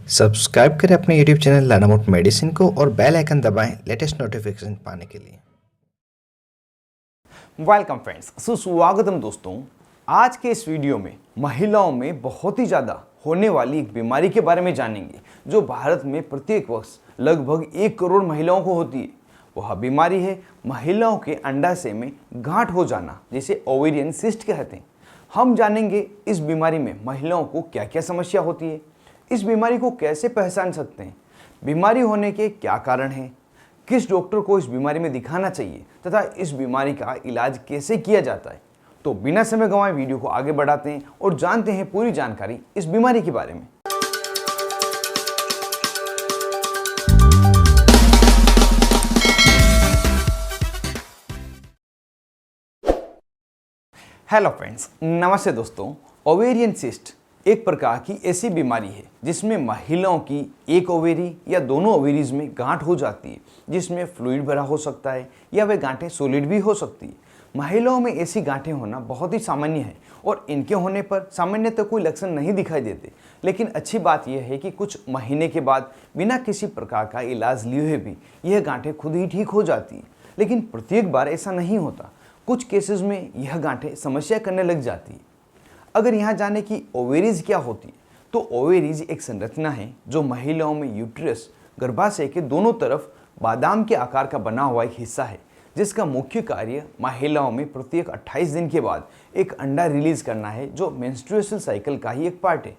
Subscribe करें अपने YouTube channel लानामोट medicine को और बेल आइकन दबाएं लेटेस्ट नोटिफिकेशन पाने के लिए। वेलकम फ्रेंड्स, सुस्वागतम दोस्तों। आज के इस वीडियो में महिलाओं में बहुत ही ज़्यादा होने वाली एक बीमारी के बारे में जानेंगे जो भारत में प्रत्येक वर्ष लगभग 1 करोड़ महिलाओं को होती है। वह बीमारी है महिलाओं के अंडाशय में गांठ हो जाना, जिसे ओवेरियन सिस्ट कहते हैं। हम जानेंगे इस बीमारी में महिलाओं को क्या क्या समस्या होती है, इस बीमारी को कैसे पहचान सकते हैं, बीमारी होने के क्या कारण हैं, किस डॉक्टर को इस बीमारी में दिखाना चाहिए तथा इस बीमारी का इलाज कैसे किया जाता है। तो बिना समय गंवाए वीडियो को आगे बढ़ाते हैं और जानते हैं पूरी जानकारी इस बीमारी के बारे में। हेलो फ्रेंड्स, नमस्ते दोस्तों। ओवेरियन सिस्ट एक प्रकार की ऐसी बीमारी है जिसमें महिलाओं की एक ओवेरी या दोनों ओवेरीज में गांठ हो जाती है, जिसमें फ्लूइड भरा हो सकता है या वे गांठें सॉलिड भी हो सकती है। महिलाओं में ऐसी गांठें होना बहुत ही सामान्य है और इनके होने पर सामान्यतः कोई लक्षण नहीं दिखाई देते। लेकिन अच्छी बात यह है कि कुछ महीने के बाद बिना किसी प्रकार का इलाज लिए हुए भी यह गांठें खुद ही ठीक हो जाती है। लेकिन प्रत्येक बार ऐसा नहीं होता, कुछ केसेस में यह गांठें समस्या करने लग जाती है। अगर यहाँ जाने की ओवेरीज क्या होती है, तो ओवेरीज एक संरचना है जो महिलाओं में यूट्रस गर्भाशय के दोनों तरफ बादाम के आकार का बना हुआ एक हिस्सा है, जिसका मुख्य कार्य महिलाओं में प्रत्येक 28 दिन के बाद एक अंडा रिलीज करना है, जो मेंस्ट्रुएशन साइकिल का ही एक पार्ट है।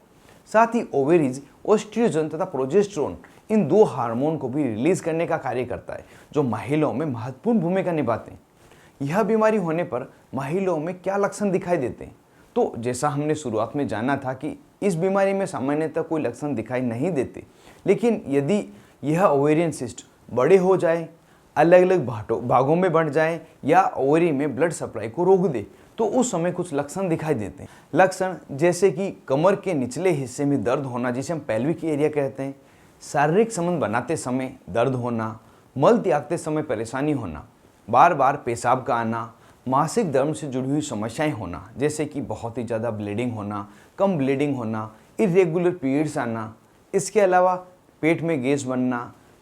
साथ ही ओवेरीज एस्ट्रोजन तथा प्रोजेस्टेरोन इन दो हार्मोन को भी रिलीज करने का कार्य करता है, जो महिलाओं में महत्वपूर्ण भूमिका निभाते हैं। यह बीमारी होने पर महिलाओं में क्या लक्षण दिखाई देते हैं, तो जैसा हमने शुरुआत में जाना था कि इस बीमारी में सामान्यतः कोई लक्षण दिखाई नहीं देते। लेकिन यदि यह ओवेरियन सिस्ट बड़े हो जाए, अलग अलग भागों में बढ़ जाए या ओवरी में ब्लड सप्लाई को रोक दे, तो उस समय कुछ लक्षण दिखाई देते हैं। लक्षण जैसे कि कमर के निचले हिस्से में दर्द होना, जिसे हम पेल्विक एरिया कहते हैं, शारीरिक संबंध बनाते समय दर्द होना, मल त्यागते समय परेशानी होना, बार बार पेशाब का आना, मासिक धर्म से जुड़ी हुई समस्याएं होना, जैसे कि बहुत ही ज़्यादा ब्लीडिंग होना, कम ब्लीडिंग होना, इरेगुलर पीरियड्स आना, इसके अलावा पेट में गैस बनना,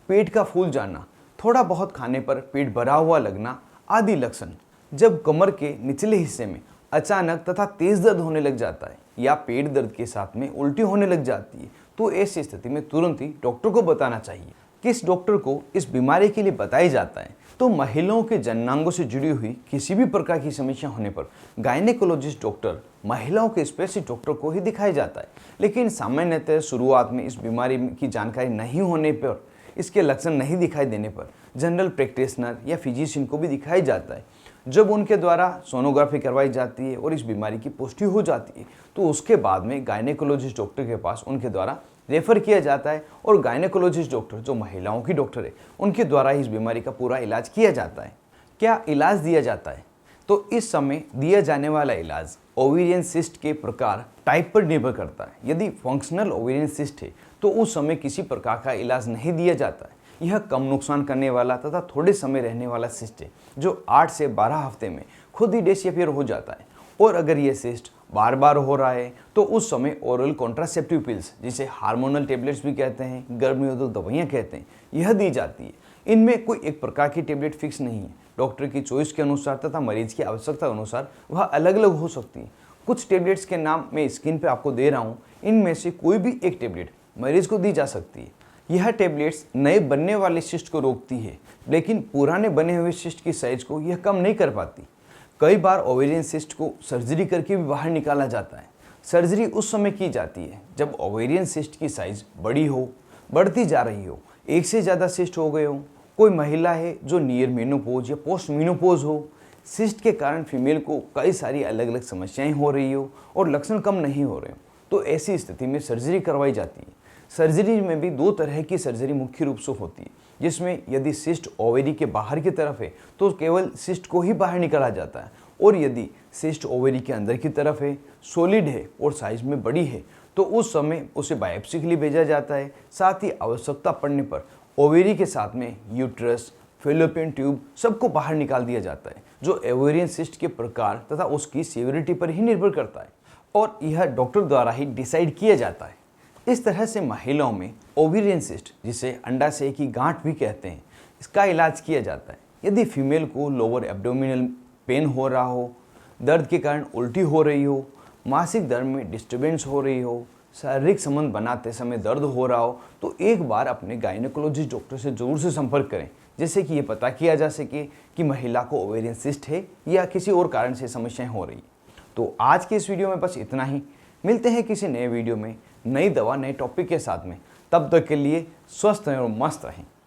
पेट का फूल जाना, थोड़ा बहुत खाने पर पेट भरा हुआ लगना आदि लक्षण। जब कमर के निचले हिस्से में अचानक तथा तेज दर्द होने लग जाता है या पेट दर्द के साथ में उल्टी होने लग जाती है, तो ऐसी स्थिति में तुरंत ही डॉक्टर को बताना चाहिए। किस डॉक्टर को इस बीमारी के लिए बताया जाता है, तो महिलाओं के जननांगों से जुड़ी हुई किसी भी प्रकार की समस्या होने पर गायनेकोलॉजिस्ट डॉक्टर, महिलाओं के स्पेशलिस्ट डॉक्टर को ही दिखाया जाता है। लेकिन सामान्यतः शुरुआत में इस बीमारी की जानकारी नहीं होने पर, इसके लक्षण नहीं दिखाई देने पर जनरल प्रैक्टिशनर या फिजिशियन को भी दिखाया जाता है। जब उनके द्वारा सोनोग्राफी करवाई जाती है और इस बीमारी की पुष्टि हो जाती है, तो उसके बाद में गायनेकोलॉजिस्ट डॉक्टर के पास उनके द्वारा रेफर किया जाता है और गायनेकोलॉजिस्ट डॉक्टर जो महिलाओं की डॉक्टर है, उनके द्वारा इस बीमारी का पूरा इलाज किया जाता है। क्या इलाज दिया जाता है, तो इस समय दिया जाने वाला इलाज ओवेरियन सिस्ट के प्रकार टाइप पर निर्भर करता है। यदि फंक्शनल ओवेरियन सिस्ट है तो उस समय किसी प्रकार का इलाज नहीं दिया जाता है। यह कम नुकसान करने वाला तथा थोड़े समय रहने वाला सिस्ट है, जो 8 से 12 हफ्ते में खुद ही डिसअपीयर हो जाता है। और अगर यह सिस्ट बार बार हो रहा है तो उस समय ओरल कॉन्ट्रासेप्टिव पिल्स, जिसे हार्मोनल टेबलेट्स भी कहते हैं, गर्भनिरोधक दवाइयाँ कहते हैं, यह दी जाती है। इनमें कोई एक प्रकार की टेबलेट फिक्स नहीं है। डॉक्टर की चॉइस के अनुसार तथा मरीज की आवश्यकता अनुसार वह अलग अलग हो सकती है। कुछ टेबलेट्स के नाम मैं स्क्रीन पर आपको दे रहा हूँ, इनमें से कोई भी एक टेबलेट मरीज को दी जा सकती है। यह टेबलेट्स नए बनने वाले सिस्ट को रोकती है, लेकिन पुराने बने हुए सिस्ट की साइज को यह कम नहीं कर पाती। कई बार ओवेरियन सिस्ट को सर्जरी करके भी बाहर निकाला जाता है। सर्जरी उस समय की जाती है जब ओवेरियन सिस्ट की साइज बड़ी हो, बढ़ती जा रही हो, एक से ज़्यादा सिस्ट हो गए हो, कोई महिला है जो नियर मेनोपोज या पोस्ट मेनोपोज हो, सिस्ट के कारण फीमेल को कई सारी अलग अलग समस्याएं हो रही हो और लक्षण कम नहीं हो रहे हो, तो ऐसी स्थिति में सर्जरी करवाई जाती है। सर्जरी में भी 2 तरह की सर्जरी मुख्य रूप से होती है, जिसमें यदि सिस्ट ओवेरी के बाहर की तरफ है तो केवल सिस्ट को ही बाहर निकाला जाता है, और यदि सिस्ट ओवेरी के अंदर की तरफ है, सॉलिड है और साइज में बड़ी है, तो उस समय उसे बायोप्सी के लिए भेजा जाता है। साथ ही आवश्यकता पड़ने पर ओवेरी के साथ में यूट्रस, फैलोपियन ट्यूब सबको बाहर निकाल दिया जाता है, जो ओवेरियन सिस्ट के प्रकार तथा उसकी सीवियरिटी पर ही निर्भर करता है और यह डॉक्टर द्वारा ही डिसाइड किया जाता है। इस तरह से महिलाओं में ओवेरियन सिस्ट, जिसे अंडाशय की गांठ भी कहते हैं, इसका इलाज किया जाता है। यदि फीमेल को लोअर एब्डोमिनल पेन हो रहा हो, दर्द के कारण उल्टी हो रही हो, मासिक धर्म में डिस्टर्बेंस हो रही हो, शारीरिक संबंध बनाते समय दर्द हो रहा हो, तो एक बार अपने गायनेकोलॉजिस्ट डॉक्टर से जरूर से संपर्क करें, जिससे कि ये पता किया जा सके कि महिला को ओवेरियन सिस्ट है या किसी और कारण से समस्याएं हो रही। तो आज के इस वीडियो में बस इतना ही। मिलते हैं किसी नए वीडियो में नई दवा नए टॉपिक के साथ में। तब तक के लिए स्वस्थ रहें और मस्त रहें।